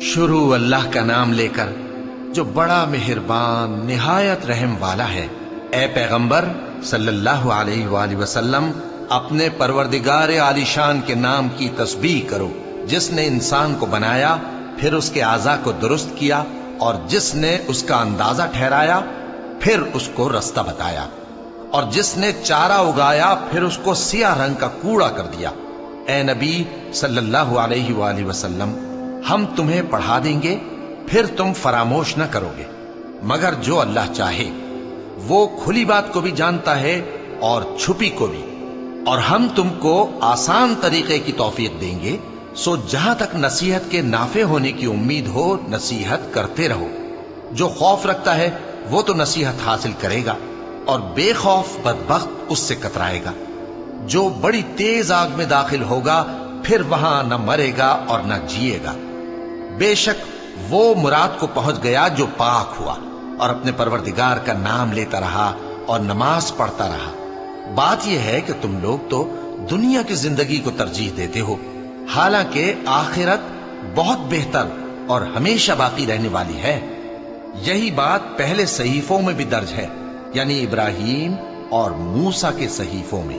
شروع اللہ کا نام لے کر جو بڑا مہربان نہایت رحم والا ہے۔ اے پیغمبر صلی اللہ علیہ وآلہ وسلم، اپنے پروردگار عالی شان کے نام کی تسبیح کرو، جس نے انسان کو بنایا، پھر اس کے اعضاء کو درست کیا، اور جس نے اس کا اندازہ ٹھہرایا، پھر اس کو رستہ بتایا، اور جس نے چارہ اگایا، پھر اس کو سیاہ رنگ کا کوڑا کر دیا۔ اے نبی صلی اللہ علیہ وآلہ وسلم، ہم تمہیں پڑھا دیں گے، پھر تم فراموش نہ کرو گے، مگر جو اللہ چاہے۔ وہ کھلی بات کو بھی جانتا ہے اور چھپی کو بھی، اور ہم تم کو آسان طریقے کی توفیق دیں گے، سو جہاں تک نصیحت کے نافع ہونے کی امید ہو نصیحت کرتے رہو۔ جو خوف رکھتا ہے وہ تو نصیحت حاصل کرے گا، اور بے خوف بدبخت اس سے کترائے گا۔ جو بڑی تیز آگ میں داخل ہوگا، پھر وہاں نہ مرے گا اور نہ جیے گا۔ بے شک وہ مراد کو پہنچ گیا جو پاک ہوا، اور اپنے پروردگار کا نام لیتا رہا اور نماز پڑھتا رہا۔ بات یہ ہے کہ تم لوگ تو دنیا کی زندگی کو ترجیح دیتے ہو، حالانکہ آخرت بہت بہتر اور ہمیشہ باقی رہنے والی ہے۔ یہی بات پہلے صحیفوں میں بھی درج ہے، یعنی ابراہیم اور موسیٰ کے صحیفوں میں۔